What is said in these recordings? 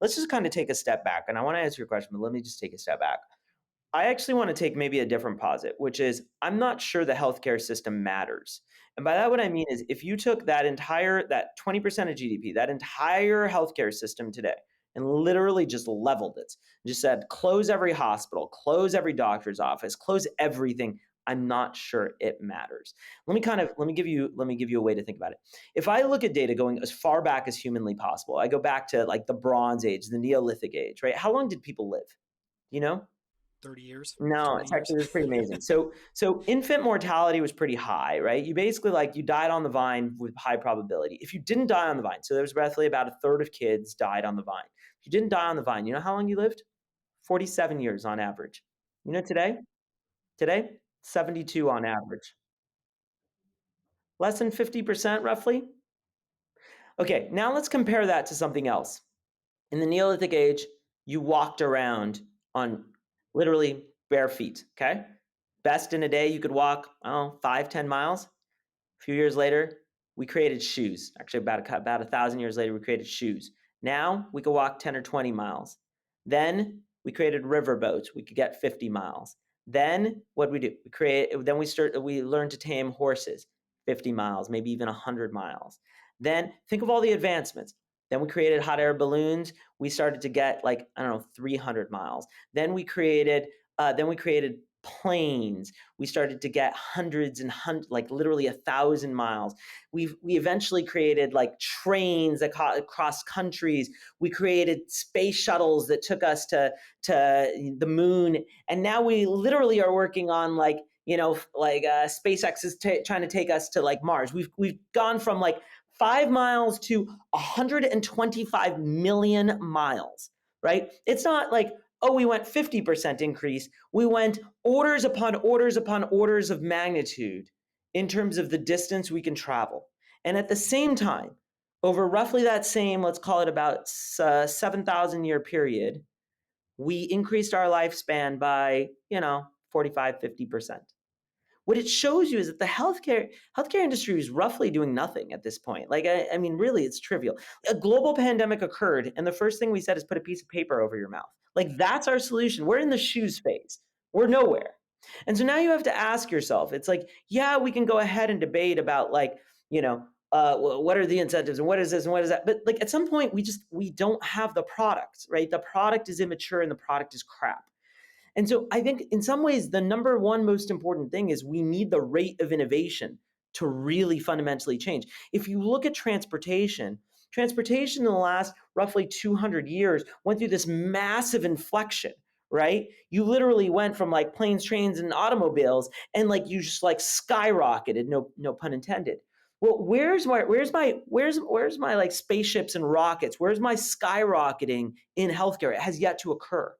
let's just kind of take a step back. And I want to answer your question, but let me just take a step back. I actually want to take maybe a different posit, which is I'm not sure the healthcare system matters. And by that, what I mean is if you took that 20% of GDP, that entire healthcare system today, and literally just leveled it, just said, close every hospital, close every doctor's office, close everything, I'm not sure it matters. Let me give you a way to think about it. If I look at data going as far back as humanly possible, I go back to like the Bronze Age, the Neolithic Age, right? How long did people live? You know? 30 years, No, 20 it's years. actually, it was pretty amazing. So infant mortality was pretty high, right? You basically you died on the vine with high probability. If you didn't die on the vine, so there was roughly about a third of kids died on the vine. If you didn't die on the vine, you know how long you lived? 47 years on average. You know today, 72 on average. Less than 50% roughly. Okay, now let's compare that to something else. In the Neolithic age, you walked around on literally bare feet, okay? Best in a day, you could walk, 5, 10 miles. A few years later, we created shoes. Actually, about 1,000 years later, we created shoes. Now we could walk 10 or 20 miles. Then we created river boats. We could get 50 miles. Then what did we do? We learned to tame horses, 50 miles, maybe even 100 miles. Then think of all the advancements. Then we created hot air balloons. We started to get 300 miles. Then we created planes. We started to get hundreds and hundreds, like literally 1,000 miles. We eventually created like trains that across countries. We created space shuttles that took us to the moon, and now we literally are working on SpaceX is trying to take us to like Mars. We've gone from like 5 miles to 125 million miles, right? It's not like, oh, we went 50% increase. We went orders upon orders upon orders of magnitude in terms of the distance we can travel. And at the same time, over roughly that same, let's call it about 7,000 year period, we increased our lifespan by, 45, 50%. What it shows you is that the healthcare industry is roughly doing nothing at this point. I mean, really, it's trivial. A global pandemic occurred, and the first thing we said is put a piece of paper over your mouth. Like, that's our solution. We're in the shoes phase. We're nowhere. And so now you have to ask yourself, it's like, yeah, we can go ahead and debate about what are the incentives and what is this and what is that? But like at some point, we don't have the product, right? The product is immature and the product is crap. And so I think in some ways, the number one most important thing is we need the rate of innovation to really fundamentally change. If you look at transportation in the last roughly 200 years went through this massive inflection, right? You literally went from like planes, trains, and automobiles, and like you just like skyrocketed, no pun intended. Well, where's my like spaceships and rockets? Where's my skyrocketing in healthcare? It has yet to occur.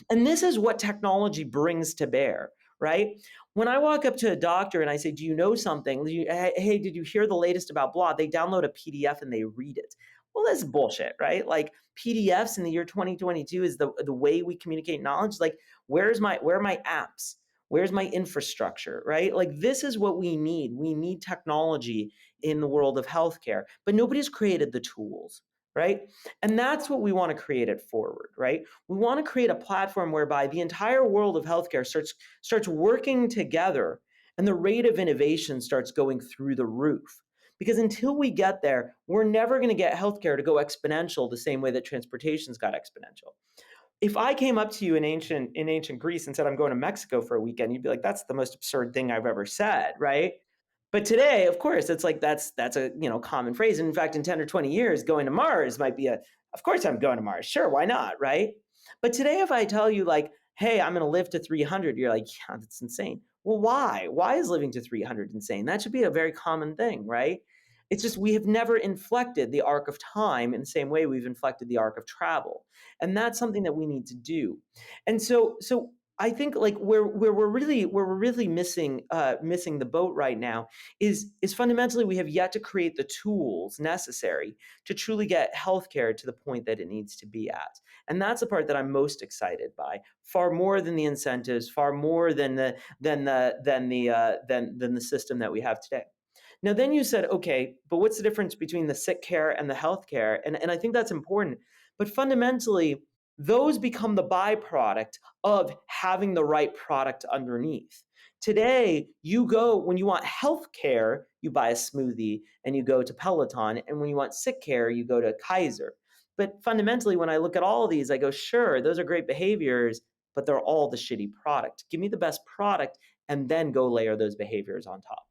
And this is what technology brings to bear, right? When I walk up to a doctor and I say, do you know something? Hey, did you hear the latest about blah? They download a PDF and they read it. Well, that's bullshit, right? Like PDFs in the year 2022 is the way we communicate knowledge. Like, where are my apps? Where's my infrastructure, right? Like, this is what we need. We need technology in the world of healthcare, but nobody's created the tools, right? And that's what we want to create it forward, right? We want to create a platform whereby the entire world of healthcare starts working together and the rate of innovation starts going through the roof. Because until we get there, we're never going to get healthcare to go exponential the same way that transportation's got exponential. If I came up to you in ancient Greece and said I'm going to Mexico for a weekend, you'd be like, that's the most absurd thing I've ever said, right? But today, of course, it's like that's a common phrase. And in fact, in 10 or 20 years, going to Mars might be of course I'm going to Mars. Sure, why not, right? But today, if I tell you like, hey, I'm going to live to 300, you're like, yeah, that's insane. Well, why? Why is living to 300 insane? That should be a very common thing, right? It's just we have never inflected the arc of time in the same way we've inflected the arc of travel. And that's something that we need to do. And so I think like where we're really missing the boat right now is fundamentally we have yet to create the tools necessary to truly get healthcare to the point that it needs to be at. And that's the part that I'm most excited by, far more than the incentives, far more than the system that we have today. Now, then you said, okay, but what's the difference between the sick care and the health care? And I think that's important But fundamentally, those become the byproduct of having the right product underneath. Today, you go, when you want health care, you buy a smoothie and you go to Peloton. And when you want sick care, you go to Kaiser. But fundamentally, when I look at all of these, I go, sure, those are great behaviors, but they're all the shitty product. Give me the best product and then go layer those behaviors on top.